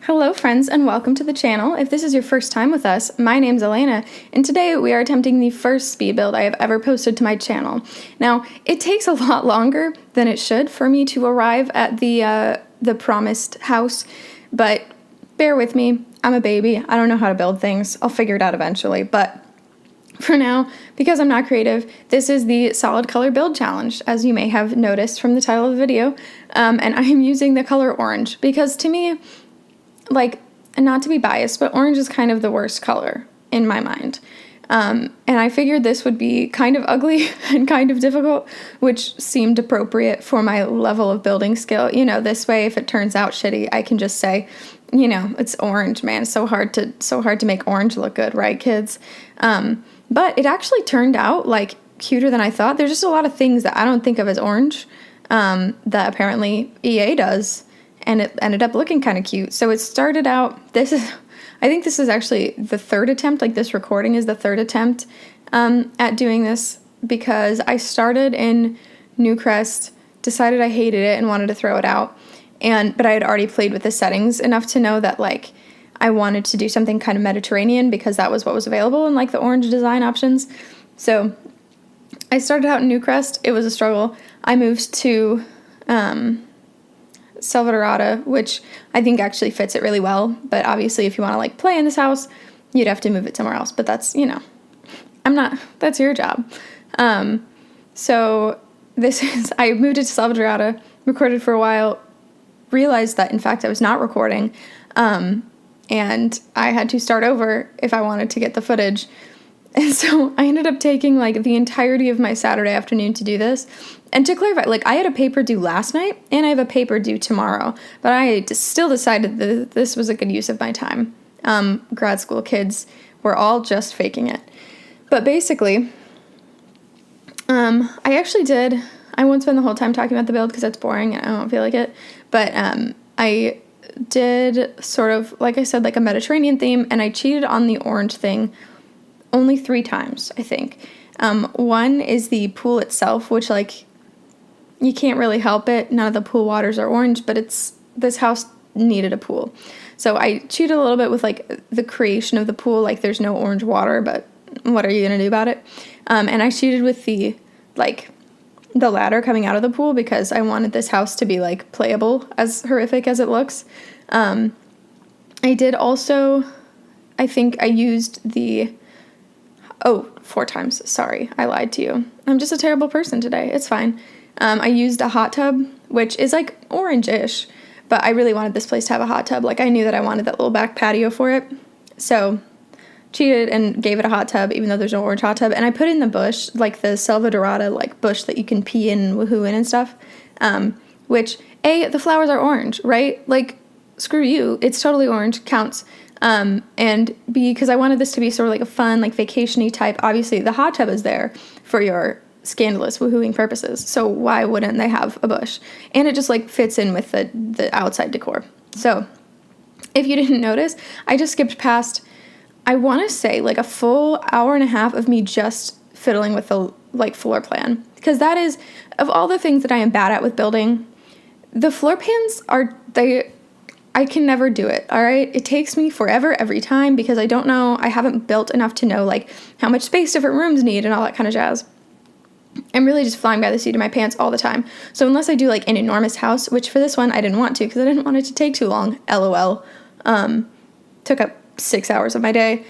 Hello friends and welcome to the channel. If this is your first time with us, my name's Elena and today we are attempting the first speed build I have ever posted to my channel. Now, it takes a lot longer than it should for me to arrive at the promised house, but bear with me, I'm a baby, I don't know how to build things, I'll figure it out eventually, but for now, because I'm not creative, this is the solid color build challenge, as you may have noticed from the title of the video, and I am using the color orange because to me, like, not to be biased, but orange is kind of the worst color in my mind. And I figured this would be kind of ugly and kind of difficult, which seemed appropriate for my level of building skill. You know, this way, if it turns out shitty, I can just say, you know, it's orange, man. It's so hard to make orange look good, right, kids? But it actually turned out, like, cuter than I thought. There's just a lot of things that I don't think of as orange that apparently EA does. And it ended up looking kind of cute. So it started out, I think this is actually the third attempt, like this recording is the third attempt at doing this because I started in Newcrest, decided I hated it and wanted to throw it out. But I had already played with the settings enough to know that like I wanted to do something kind of Mediterranean because that was what was available in like the orange design options. So I started out in Newcrest. It was a struggle. I moved to Salvadorada, which I think actually fits it really well, but obviously if you want to like play in this house, you'd have to move it somewhere else, but that's, you know, that's your job. So I moved it to Salvadorada, recorded for a while, realized that in fact I was not recording, and I had to start over if I wanted to get the footage. And so I ended up taking like the entirety of my Saturday afternoon to do this. And to clarify, like I had a paper due last night and I have a paper due tomorrow, but I still decided that this was a good use of my time. Grad school kids were all just faking it. But basically, I won't spend the whole time talking about the build because that's boring and I don't feel like it. But I did sort of, like I said, like a Mediterranean theme, and I cheated on the orange thing only 3 times, I think. One is the pool itself, which, like, you can't really help it. None of the pool waters are orange, but this house needed a pool. So I cheated a little bit with, like, the creation of the pool. Like, there's no orange water, but what are you going to do about it? And I cheated with the ladder coming out of the pool because I wanted this house to be, like, playable, as horrific as it looks. I did also, I think I used 4 times. Sorry, I lied to you. I'm just a terrible person today. It's fine. I used a hot tub, which is like orange-ish, but I really wanted this place to have a hot tub. Like I knew that I wanted that little back patio for it. So cheated and gave it a hot tub, even though there's no orange hot tub. And I put in the bush, like the Salvadorada, like bush that you can pee in and woohoo in and stuff. Which, the flowers are orange, right? Like, screw you. It's totally orange. Counts. And because I wanted this to be sort of like a fun, like vacation-y type, obviously the hot tub is there for your scandalous woohooing purposes, so why wouldn't they have a bush? And it just like fits in with the outside decor. So if you didn't notice, I just skipped past, I want to say like a full hour and a half of me just fiddling with the like floor plan, because that is, of all the things that I am bad at with building, the floor plans I can never do it, all right? It takes me forever every time because I haven't built enough to know, like, how much space different rooms need and all that kind of jazz. I'm really just flying by the seat of my pants all the time. So unless I do, like, an enormous house, which for this one I didn't want to because I didn't want it to take too long, LOL. Took up 6 hours of my day.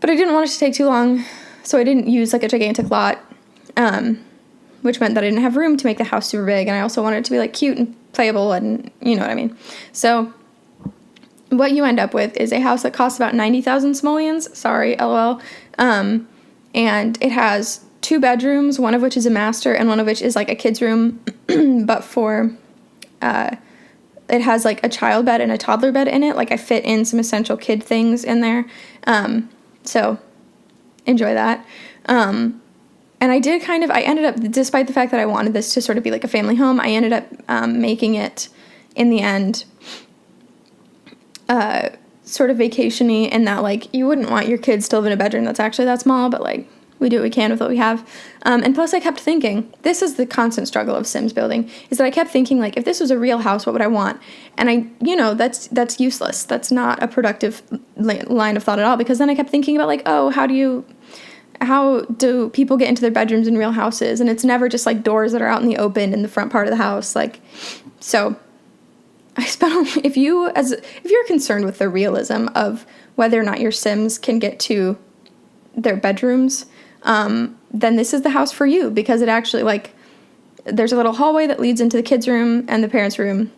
But I didn't want it to take too long, so I didn't use, like, a gigantic lot, which meant that I didn't have room to make the house super big, and I also wanted it to be, like, cute and playable and you know what I mean. So what you end up with is a house that costs about 90,000 simoleons. Sorry, LOL. And it has 2 bedrooms, one of which is a master and one of which is like a kid's room, but it has like a child bed and a toddler bed in it. Like I fit in some essential kid things in there. So enjoy that. And I ended up, despite the fact that I wanted this to sort of be like a family home, I ended up making it in the end sort of vacation-y in that, like, you wouldn't want your kids to live in a bedroom that's actually that small, but, like, We do what we can with what we have. And plus I kept thinking, this is the constant struggle of Sims building, is that I kept thinking, like, if this was a real house, what would I want? And that's useless. That's not a productive line of thought at all, because then I kept thinking about, like, oh, how do people get into their bedrooms in real houses? And it's never just, like, doors that are out in the open in the front part of the house. Like, so I spent, if you're concerned with the realism of whether or not your Sims can get to their bedrooms, then this is the house for you, because it actually, like, there's a little hallway that leads into the kids' room and the parents' room,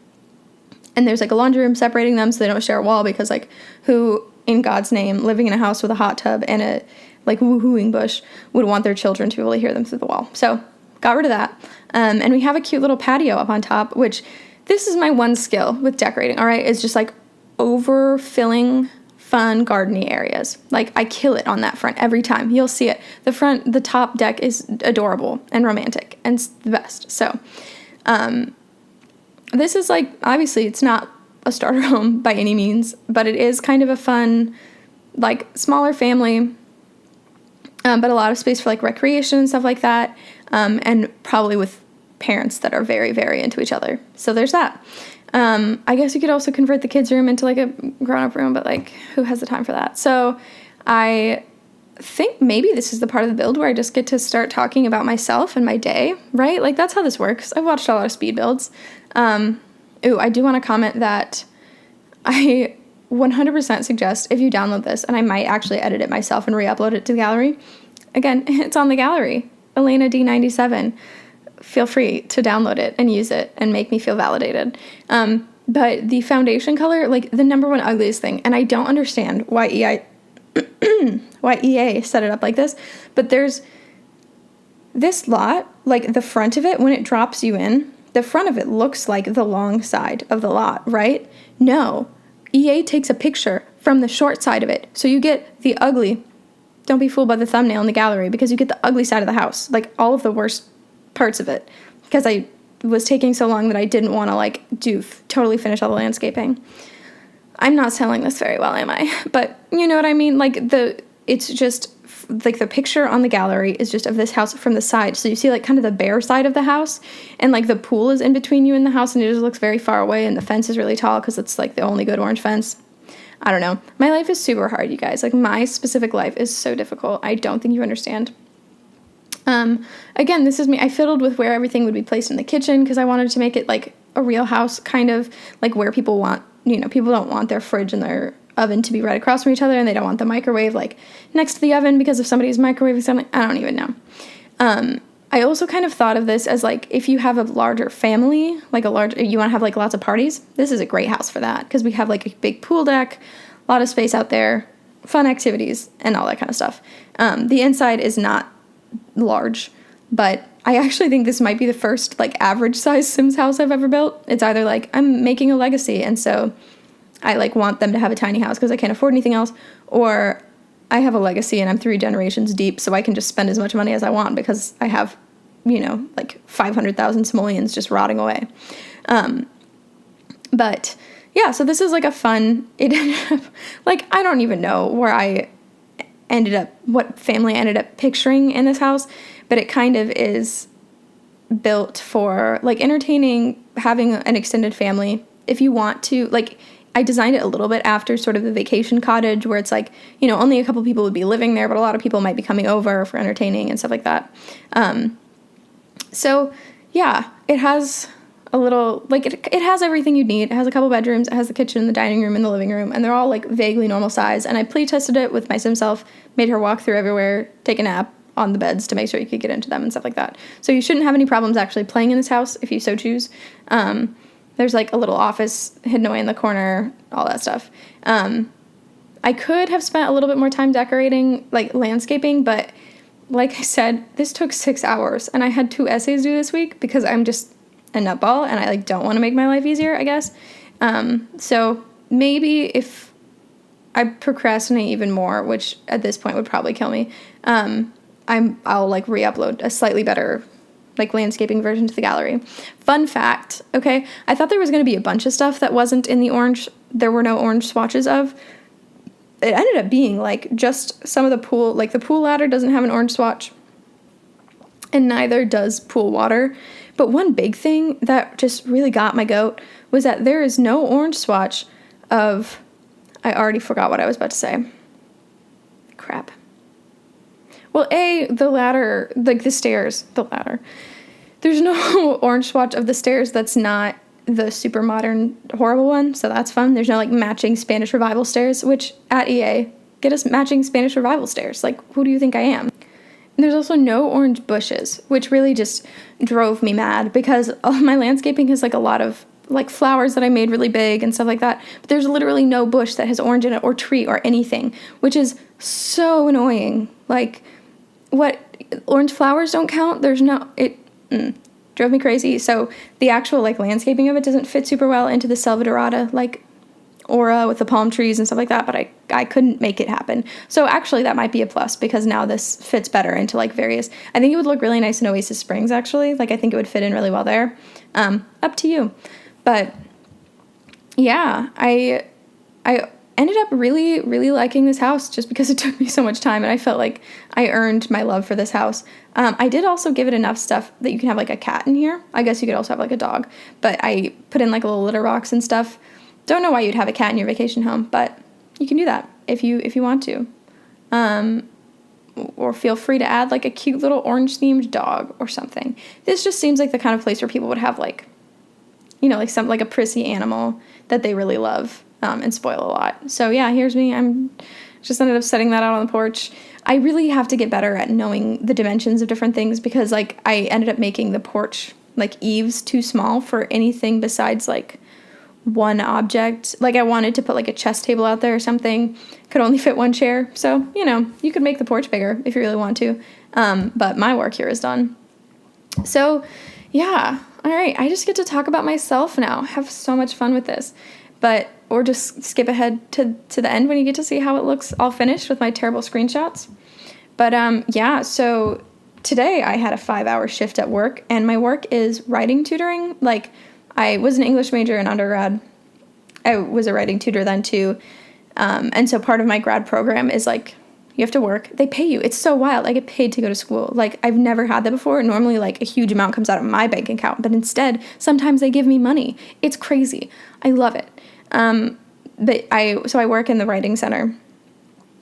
and there's, like, a laundry room separating them so they don't share a wall, because, like, who in God's name, living in a house with a hot tub and a, like, woohooing bush would want their children to be able to hear them through the wall? So got rid of that, and we have a cute little patio up on top, which, this is my one skill with decorating, all right, is just, like, overfilling fun gardening areas. Like, I kill it on that front every time. You'll see it. The top deck is adorable and romantic and it's the best. So, this is, like, obviously it's not a starter home by any means, but it is kind of a fun, like, smaller family, but a lot of space for, like, recreation and stuff like that, and probably with parents that are very, very into each other. So there's that. I guess you could also convert the kids' room into, like, a grown-up room, but, like, who has the time for that? So I think maybe this is the part of the build where I just get to start talking about myself and my day, right? Like, that's how this works. I've watched a lot of speed builds. I do want to comment that I 100% suggest, if you download this, and I might actually edit it myself and re-upload it to the gallery. Again, it's on the gallery, Elena D97. Feel free to download it and use it and make me feel validated. But the foundation color, like, the number one ugliest thing, and I don't understand why EA set it up like this, but there's this lot, like, the front of it, when it drops you in, the front of it looks like the long side of the lot, right? No. EA takes a picture from the short side of it, so you get the ugly. Don't be fooled by the thumbnail in the gallery, because you get the ugly side of the house, like, all of the worst parts of it, because I was taking so long that I didn't want to, like, totally finish all the landscaping. I'm not selling this very well, am I? But you know what I mean? Like, it's just, like, the picture on the gallery is just of this house from the side, so you see, like, kind of the bare side of the house, and, like, the pool is in between you and the house, and it just looks very far away, and the fence is really tall because it's, like, the only good orange fence. I don't know. My life is super hard, you guys. Like, my specific life is so difficult. I don't think you understand. Again, this is me. I fiddled with where everything would be placed in the kitchen, because I wanted to make it, like, a real house, kind of like where people want, people don't want their fridge and their oven to be right across from each other, and they don't want the microwave, like, next to the oven, because if somebody's microwaving something, I don't even know. I also kind of thought of this as, like, if you have a larger family, like you want to have, like, lots of parties, this is a great house for that, because we have, like, a big pool deck, a lot of space out there, fun activities, and all that kind of stuff. The inside is not large, but I actually think this might be the first, like, average size Sims house I've ever built. It's either, like, I'm making a legacy, and so I, like, want them to have a tiny house because I can't afford anything else, or I have a legacy and I'm 3 generations deep, so I can just spend as much money as I want because I have, like, 500,000 simoleons just rotting away. But yeah, so this is, like, a fun, it ended up, like, I don't even know what family I ended up picturing in this house, but it kind of is built for, like, entertaining, having an extended family. If you want to, like, I designed it a little bit after sort of the vacation cottage, where it's, like, only a couple people would be living there, but a lot of people might be coming over for entertaining and stuff like that. So yeah, it has a little, like, it has everything you'd need. It has a couple bedrooms, it has the kitchen, the dining room, and the living room, and they're all, like, vaguely normal size, and I play-tested it with my sim self, made her walk through everywhere, take a nap on the beds to make sure you could get into them and stuff like that. So you shouldn't have any problems actually playing in this house if you so choose. There's, like, a little office hidden away in the corner, all that stuff. I could have spent a little bit more time decorating, like, landscaping, but like I said, this took 6 hours, and I had 2 essays due this week because I'm just a nutball, and I, like, don't want to make my life easier, I guess. So maybe if I procrastinate even more, which at this point would probably kill me, I'll, like, re-upload a slightly better, like, landscaping version to the gallery. Fun fact, okay, I thought there was going to be a bunch of stuff that wasn't in the orange, there were no orange swatches of, it ended up being like just some of the pool, like the pool ladder doesn't have an orange swatch, and neither does pool water. But one big thing that just really got my goat was that there is no orange swatch of, I already forgot what I was about to say. Crap. Well, the ladder, like the stairs, the ladder. There's no orange swatch of the stairs that's not the super modern, horrible one, so that's fun. There's no, like, matching Spanish Revival stairs, which, at EA, get us matching Spanish Revival stairs. Like, who do you think I am? And there's also no orange bushes, which really just drove me mad, because all my landscaping has, like, a lot of, like, flowers that I made really big and stuff like that, but there's literally no bush that has orange in it, or tree, or anything, which is so annoying. Like, what, orange flowers don't count? There's no, drove me crazy. So the actual, like, landscaping of it doesn't fit super well into the Selva Dorada, like, aura with the palm trees and stuff like that, but I couldn't make it happen. So actually that might be a plus, because now this fits better into, like, various, I think it would look really nice in Oasis Springs, actually. Like, I think it would fit in really well there. Up to you. But yeah, I ended up really, really liking this house, just because it took me so much time, and I felt like I earned my love for this house. I did also give it enough stuff that you can have, like, a cat in here. I guess you could also have, like, a dog, but I put in, like, a little litter box and stuff. Don't know why you'd have a cat in your vacation home, but you can do that if you want to. Or feel free to add, like, a cute little orange-themed dog or something. This just seems like the kind of place where people would have, like, you know, like a prissy animal that they really love. And spoil a lot. So yeah, here's me. I'm just ended up setting that out on the porch. I really have to get better at knowing the dimensions of different things, because, like, I ended up making the porch, like, eaves too small for anything besides, like, one object. Like, I wanted to put, like, a chess table out there or something. Could only fit one chair. So, you know, you could make the porch bigger if you really want to. But my work here is done. So yeah. All right. I just get to talk about myself now. Have so much fun with this. Or just skip ahead to the end when you get to see how it looks all finished with my terrible screenshots. But yeah, so today I had a 5-hour shift at work, and my work is writing tutoring. Like, I was an English major in undergrad. I was a writing tutor then too. And so part of my grad program is, like, you have to work. They pay you. It's so wild. I get paid to go to school. Like, I've never had that before. Normally, like, a huge amount comes out of my bank account, but instead, sometimes they give me money. It's crazy. I love it. So I work in the writing center,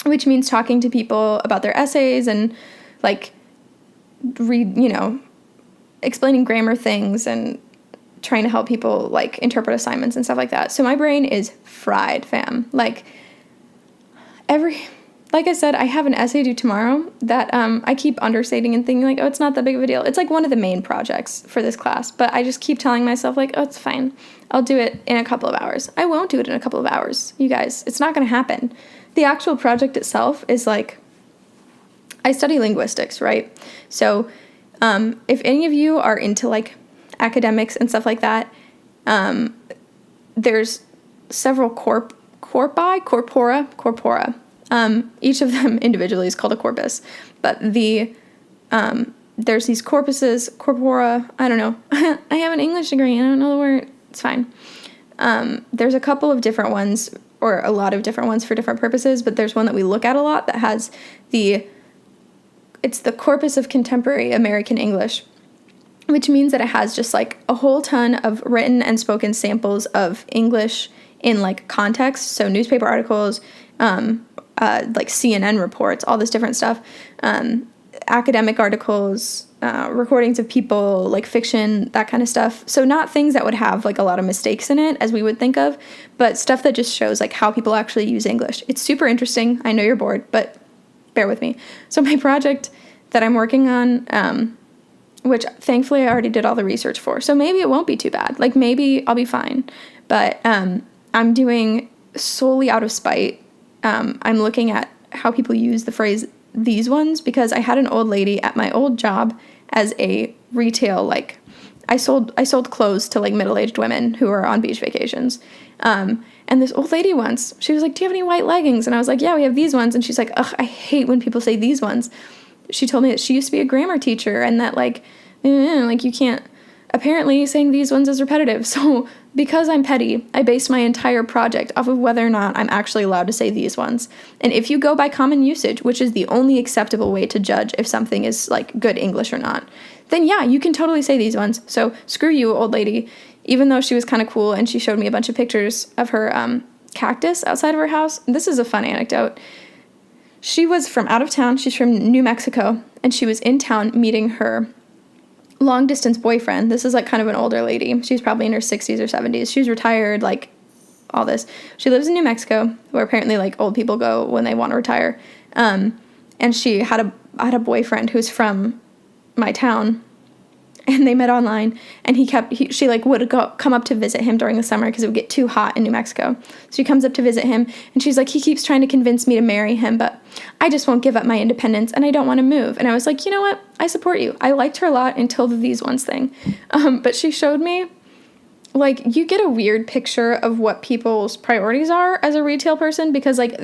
which means talking to people about their essays and, like, explaining grammar things and trying to help people, like, interpret assignments and stuff like that. So my brain is fried, fam. Like I said, I have an essay due tomorrow that I keep understating and thinking, like, oh, it's not that big of a deal. It's, like, one of the main projects for this class, but I just keep telling myself, like, oh, it's fine. I'll do it in a couple of hours. I won't do it in a couple of hours, you guys. It's not going to happen. The actual project itself is, like, I study linguistics, right? So if any of you are into, like, academics and stuff like that, there's several corpora. Each of them individually is called a corpus, but there's these corpuses, corpora, I don't know. I have an English degree, I don't know the word. It's fine. There's a couple of different ones, or a lot of different ones for different purposes, but there's one that we look at a lot that has it's the Corpus of Contemporary American English, which means that it has just, like, a whole ton of written and spoken samples of English in, like, context, so newspaper articles, like CNN reports, all this different stuff, academic articles, recordings of people, like fiction, that kind of stuff. So not things that would have, like, a lot of mistakes in it, as we would think of, but stuff that just shows, like, how people actually use English. It's super interesting. I know you're bored, but bear with me. So my project that I'm working on, which thankfully I already did all the research for, so maybe it won't be too bad. Like, maybe I'll be fine. But I'm doing solely out of spite. I'm looking at how people use the phrase "these ones," because I had an old lady at my old job as a retail, like, I sold clothes to, like, middle-aged women who were on beach vacations. And this old lady once, she was like, "Do you have any white leggings?" And I was like, "Yeah, we have these ones." And she's like, "Ugh, I hate when people say these ones." She told me that she used to be a grammar teacher, and that, like, you can't, apparently saying these ones is repetitive. So because I'm petty, I base my entire project off of whether or not I'm actually allowed to say these ones. And if you go by common usage, which is the only acceptable way to judge if something is like good English or not, then yeah, you can totally say these ones. So screw you, old lady. Even though she was kind of cool and she showed me a bunch of pictures of her cactus outside of her house. This is a fun anecdote. She was from out of town. She's from New Mexico, and she was in town meeting her long-distance boyfriend. This is like kind of an older lady. She's probably in her 60s or 70s. She's retired, like all this. She lives in New Mexico, where apparently like old people go when they want to retire. And she had a boyfriend who's from my town, and they met online, and she like would come up to visit him during the summer because it would get too hot in New Mexico. So she comes up to visit him, and she's like, he keeps trying to convince me to marry him, but I just won't give up my independence, and I don't want to move. And I was like, you know what? I support you. I liked her a lot until the these ones thing. But she showed me, like, you get a weird picture of what people's priorities are as a retail person, because like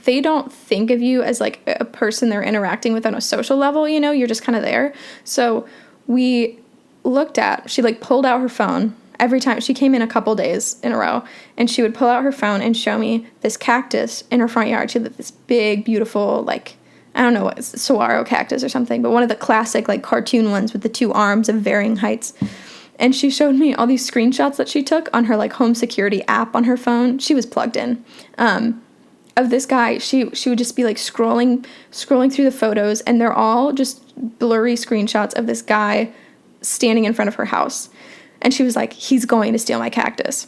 they don't think of you as like a person they're interacting with on a social level, you know, you're just kind of there. So she like pulled out her phone every time. She came in a couple days in a row, and she would pull out her phone and show me this cactus in her front yard. She had this big, beautiful, like, I don't know what, saguaro cactus or something, but one of the classic like cartoon ones with the two arms of varying heights. And she showed me all these screenshots that she took on her like home security app on her phone. She was plugged in. Of this guy. She would just be like scrolling through the photos, and they're all just blurry screenshots of this guy standing in front of her house. And she was like, he's going to steal my cactus.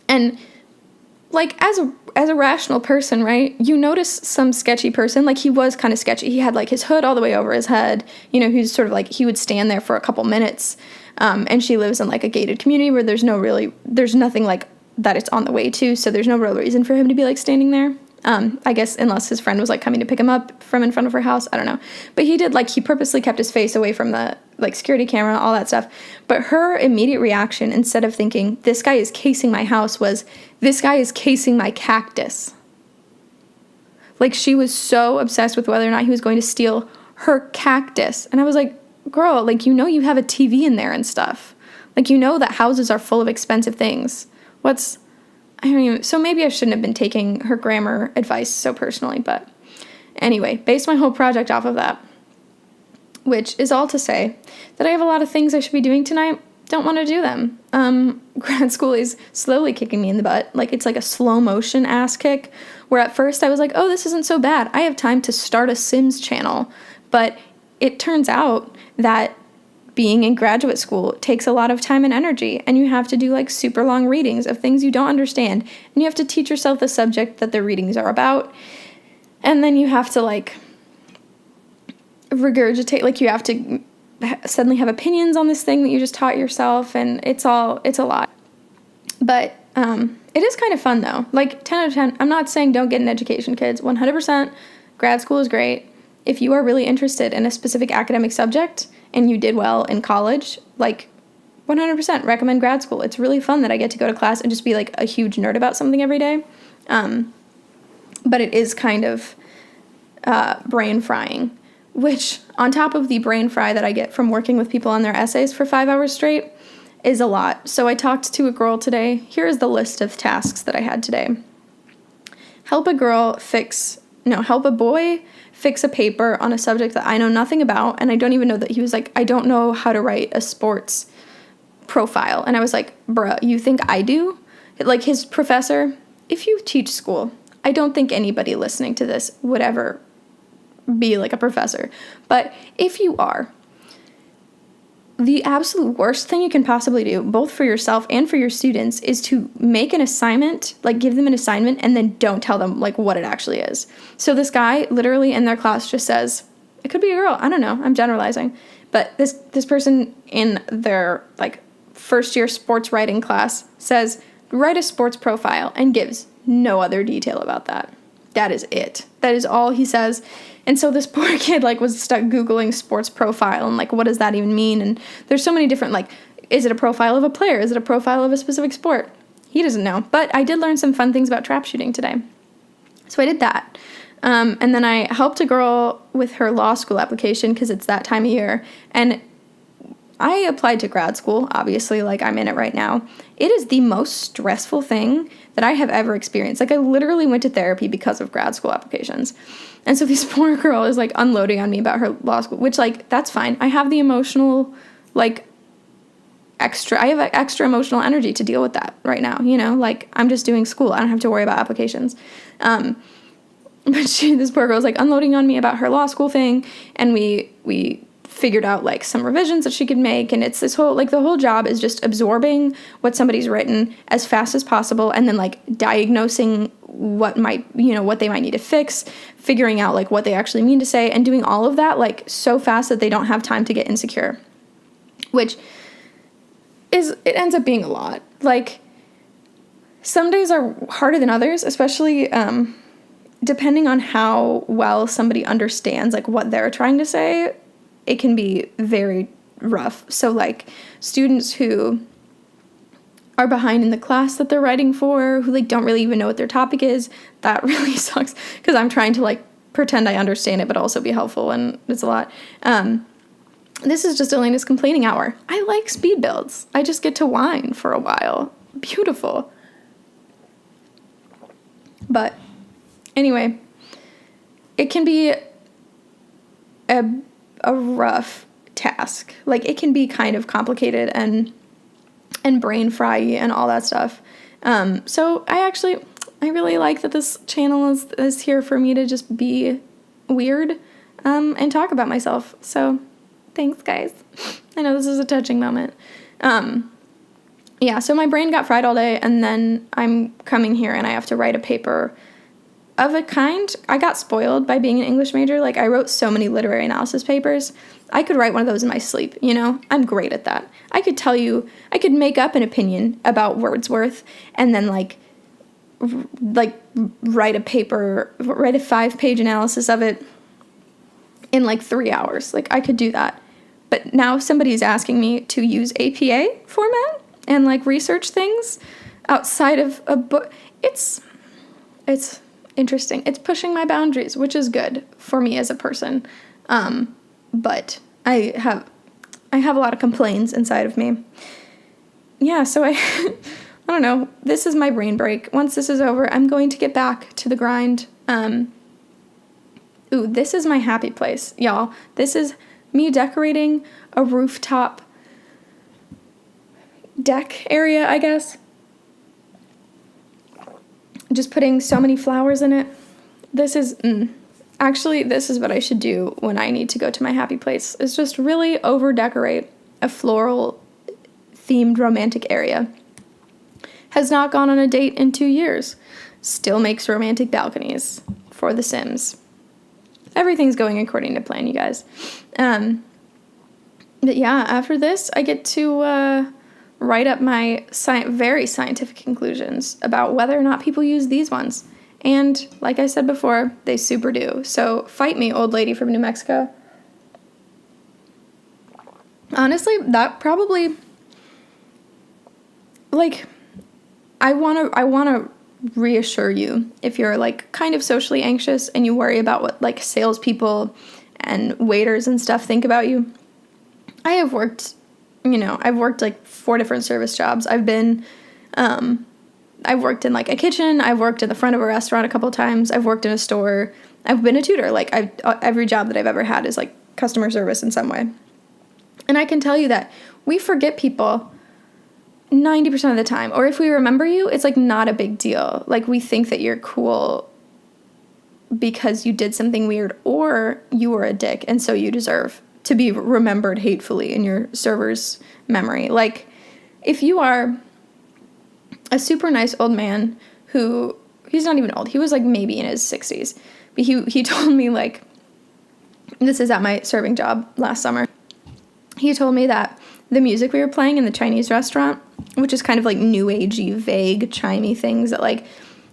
And like as a rational person, right, you notice some sketchy person. Like he was kind of sketchy. He had like his hood all the way over his head, you know. He's sort of like, he would stand there for a couple minutes. And she lives in like a gated community where there's nothing like that it's on the way to, so there's no real reason for him to be like standing there. I guess unless his friend was like coming to pick him up from in front of her house. I don't know. But he purposely kept his face away from the like security camera, all that stuff. But her immediate reaction, instead of thinking, this guy is casing my house, was, this guy is casing my cactus. Like she was so obsessed with whether or not he was going to steal her cactus. And I was like, girl, like, you know, you have a TV in there and stuff. Like, you know that houses are full of expensive things. So maybe I shouldn't have been taking her grammar advice so personally, but anyway, based my whole project off of that, which is all to say that I have a lot of things I should be doing tonight, don't want to do them. Grad school is slowly kicking me in the butt. Like, it's like a slow motion ass kick, where at first I was like, oh, this isn't so bad. I have time to start a Sims channel. But it turns out that being in graduate school takes a lot of time and energy, and you have to do like super long readings of things you don't understand, and you have to teach yourself the subject that the readings are about, and then you have to like regurgitate, like you have to suddenly have opinions on this thing that you just taught yourself, and it's a lot. But it is kind of fun though. Like 10 out of 10. I'm not saying don't get an education, kids. 100% grad school is great. If you are really interested in a specific academic subject and you did well in college, like 100% recommend grad school. It's really fun that I get to go to class and just be like a huge nerd about something every day. But it is kind of brain frying, which on top of the brain fry that I get from working with people on their essays for 5 hours straight is a lot. So I talked to a girl today. Here is the list of tasks that I had today. Help a boy fix a paper on a subject that I know nothing about, and I don't even know that he was like, I don't know how to write a sports profile. And I was like, bruh, you think I do? Like his professor, if you teach school, I don't think anybody listening to this would ever be like a professor. But if you are, the absolute worst thing you can possibly do, both for yourself and for your students, is to make an assignment, like give them an assignment, and then don't tell them like what it actually is. So this guy literally in their class just says, it could be a girl, I don't know, I'm generalizing, but this person in their like first year sports writing class says, write a sports profile, and gives no other detail about that. That is it. That is all he says. And so this poor kid like was stuck Googling sports profile and like, what does that even mean? And there's so many different, like, is it a profile of a player? Is it a profile of a specific sport? He doesn't know. But I did learn some fun things about trap shooting today. So I did that. And then I helped a girl with her law school application because it's that time of year. And I applied to grad school, obviously, like I'm in it right now. It is the most stressful thing that I have ever experienced. Like I literally went to therapy because of grad school applications. And so this poor girl is like unloading on me about her law school, which like, that's fine. I have the emotional, like I have extra emotional energy to deal with that right now. You know, like I'm just doing school. I don't have to worry about applications. But this poor girl was like unloading on me about her law school thing. And we figured out like some revisions that she could make, and it's this whole, like the whole job is just absorbing what somebody's written as fast as possible and then like diagnosing what they might need to fix, figuring out like what they actually mean to say, and doing all of that like so fast that they don't have time to get insecure, which it ends up being a lot. Like some days are harder than others, especially depending on how well somebody understands like what they're trying to say. It can be very rough. So like students who are behind in the class that they're writing for, who like don't really even know what their topic is, that really sucks because I'm trying to like pretend I understand it but also be helpful, and it's a lot. This is just Elena's complaining hour. I like speed builds. I just get to whine for a while. Beautiful. But anyway, it can be a rough task. Like it can be kind of complicated and brain fry-y and all that stuff. So I really like that this channel is here for me to just be weird and talk about myself. So thanks, guys. I know this is a touching moment. Yeah, so my brain got fried all day, and then I'm coming here and I have to write a paper of a kind. I got spoiled by being an English major. Like I wrote so many literary analysis papers. I could write one of those in my sleep, you know? I'm great at that. I could make up an opinion about Wordsworth and then like write a 5-page analysis of it in like 3 hours. Like I could do that. But now somebody's asking me to use APA format and like research things outside of a book. It's interesting. It's pushing my boundaries, which is good for me as a person. But I have a lot of complaints inside of me. Yeah, so I don't know. This is my brain break. Once this is over, I'm going to get back to the grind. This is my happy place, y'all. This is me decorating a rooftop deck area, I guess. Just putting so many flowers in it. This is what I should do when I need to go to my happy place, is just really over decorate a floral themed romantic area. Has not gone on a date in 2 years. Still makes romantic balconies for The Sims. Everything's going according to plan, you guys. But yeah, after this, I get to write up my very scientific conclusions about whether or not people use these ones. And like I said before, they super do. So fight me, old lady from New Mexico. Honestly, that probably, like, I want to reassure you if you're like kind of socially anxious and you worry about what like salespeople and waiters and stuff think about you. I've worked like 4 different service jobs. I've worked in like a kitchen. I've worked in the front of a restaurant a couple times. I've worked in a store. I've been a tutor. Like every job that I've ever had is like customer service in some way. And I can tell you that we forget people 90% of the time. Or if we remember you, it's like not a big deal. Like we think that you're cool because you did something weird or you were a dick and so you deserve to be remembered hatefully in your server's memory. Like if you are a super nice old man who, he's not even old, he was like maybe in his 60s, but he told me, like, this is at my serving job last summer, he told me that the music we were playing in the Chinese restaurant, which is kind of like new agey, vague, chimey things that, like,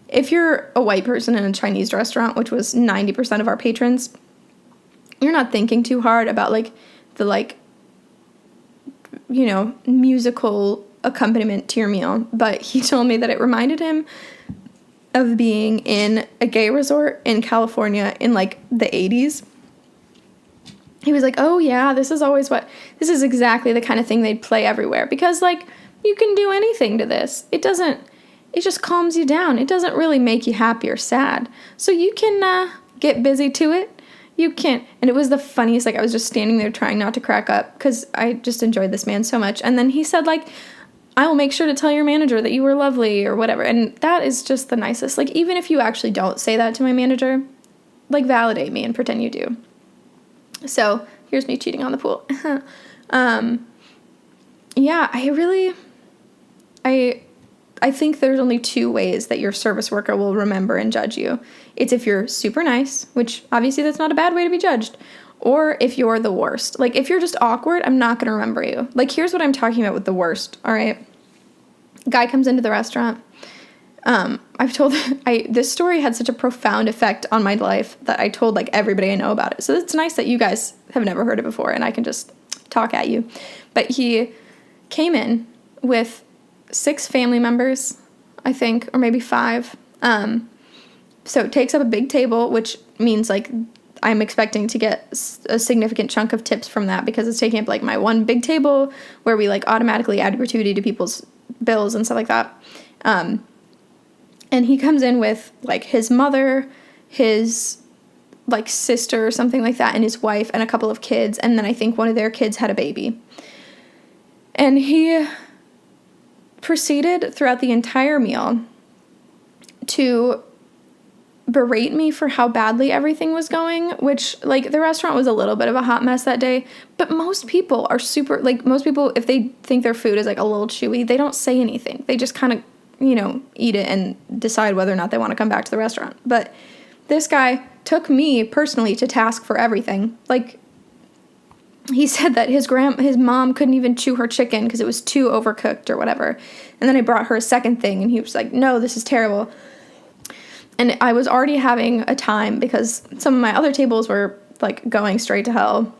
if you're a white person in a Chinese restaurant, which was 90% of our patrons, you're not thinking too hard about like the, like, you know, musical accompaniment to your meal. But he told me that it reminded him of being in a gay resort in California in like the 80s. he was like, oh yeah, this is exactly the kind of thing they'd play everywhere, because like you can do anything to this. It just calms you down. It doesn't really make you happy or sad. So you can get busy to it. You can. And it was the funniest. Like, I was just standing there trying not to crack up because I just enjoyed this man so much. And then he said, like, I will make sure to tell your manager that you were lovely or whatever. And that is just the nicest. Like, even if you actually don't say that to my manager, like, validate me and pretend you do. So here's me cheating on the pool. Yeah, I think there's only two ways that your service worker will remember and judge you. It's if you're super nice, which obviously that's not a bad way to be judged, or if you're the worst. Like, if you're just awkward, I'm not going to remember you. Like, here's what I'm talking about with the worst, all right? Guy comes into the restaurant. This story had such a profound effect on my life that I told, like, everybody I know about it. So it's nice that you guys have never heard it before and I can just talk at you. But he came in with 6 family members, I think, or maybe 5. So it takes up a big table, which means, like, I'm expecting to get a significant chunk of tips from that because it's taking up, like, my one big table where we, like, automatically add gratuity to people's bills and stuff like that. And he comes in with, like, his mother, his, like, sister or something like that, and his wife and a couple of kids, and then I think one of their kids had a baby. And he proceeded throughout the entire meal to berate me for how badly everything was going, which, like, the restaurant was a little bit of a hot mess that day, but most people are super, like, most people, if they think their food is, like, a little chewy, they don't say anything. They just kind of, eat it and decide whether or not they want to come back to the restaurant. But this guy took me personally to task for everything. Like, he said that his mom couldn't even chew her chicken because it was too overcooked or whatever. And then I brought her a second thing, and he was like, no, this is terrible. And I was already having a time because some of my other tables were, like, going straight to hell.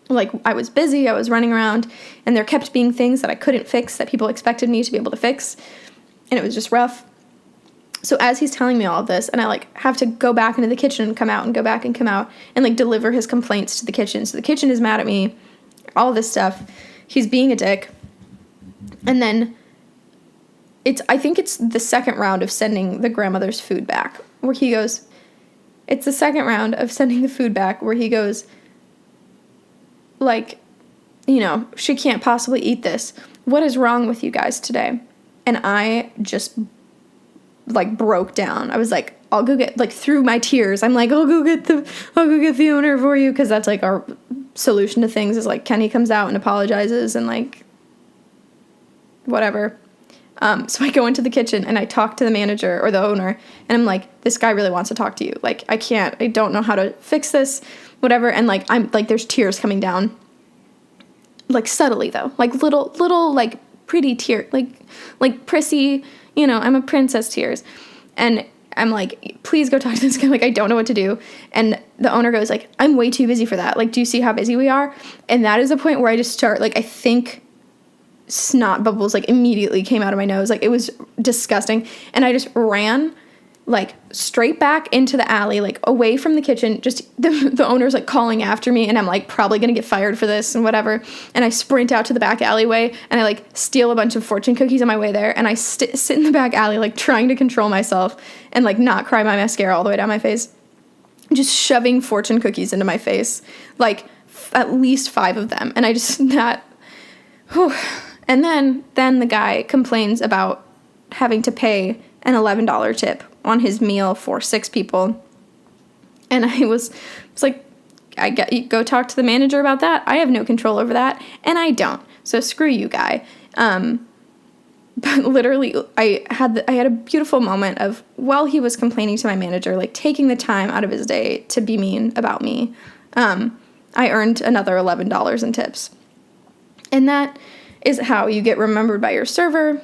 Like, I was busy, I was running around, and there kept being things that I couldn't fix that people expected me to be able to fix. And it was just rough. So as he's telling me all of this, and I, like, have to go back into the kitchen and come out and go back and come out and, like, deliver his complaints to the kitchen. So the kitchen is mad at me, all this stuff. He's being a dick. And then I think it's the second round of sending the grandmother's food back where he goes, it's the second round of sending the food back where he goes, like, she can't possibly eat this. What is wrong with you guys today? And I just, like, broke down. I was like, I'll go get, like, through my tears, I'm like, I'll go get the owner for you, because that's, like, our solution to things is, like, Kenny comes out and apologizes and, like, whatever. So I go into the kitchen and I talk to the manager or the owner, and I'm like, this guy really wants to talk to you. Like, I don't know how to fix this, whatever. And, like, I'm like, there's tears coming down, like, subtly though, like little, like, pretty tear, like prissy, I'm a princess tears. And I'm like, please go talk to this guy. Like, I don't know what to do. And the owner goes, like, I'm way too busy for that. Like, do you see how busy we are? And that is the point where I just start, like, I think snot bubbles, like, immediately came out of my nose. Like, it was disgusting. And I just ran, like, straight back into the alley, like, away from the kitchen. Just the owner's, like, calling after me, and I'm, like, probably gonna get fired for this and whatever. And I sprint out to the back alleyway, and I, like, steal a bunch of fortune cookies on my way there, and I sit in the back alley, like, trying to control myself and, like, not cry my mascara all the way down my face, just shoving fortune cookies into my face, like, at least 5 of them. And I just, and then the guy complains about having to pay an $11 tip on his meal for 6 people. And I was like, go talk to the manager about that. I have no control over that, and I don't. So screw you, guy. But literally, I had a beautiful moment of, while he was complaining to my manager, like, taking the time out of his day to be mean about me, I earned another $11 in tips. And that is how you get remembered by your server.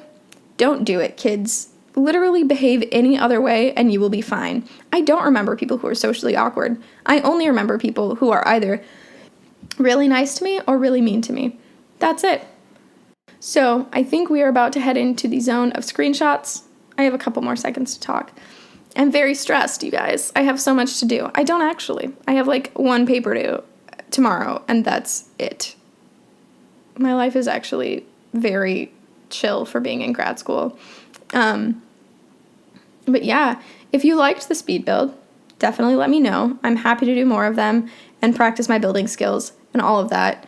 Don't do it, kids. Literally behave any other way and you will be fine. I don't remember people who are socially awkward. I only remember people who are either really nice to me or really mean to me. That's it. So I think we are about to head into the zone of screenshots. I have a couple more seconds to talk. I'm very stressed, you guys. I have so much to do. I don't actually. I have, like, one paper tomorrow, and that's it. My life is actually very chill for being in grad school. But yeah, if you liked the speed build, definitely let me know. I'm happy to do more of them and practice my building skills and all of that.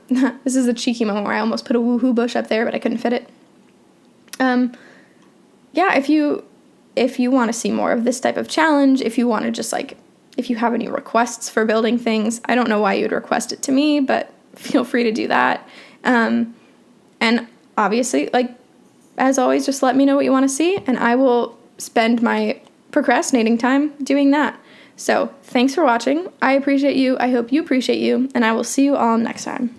This is a cheeky moment where I almost put a woohoo bush up there, but I couldn't fit it. Yeah, if you want to see more of this type of challenge, if you want to just like, if you have any requests for building things, I don't know why you'd request it to me, but feel free to do that. And obviously, like, as always, just let me know what you want to see, and I will spend my procrastinating time doing that. So thanks for watching. I appreciate you. I hope you appreciate you, and I will see you all next time.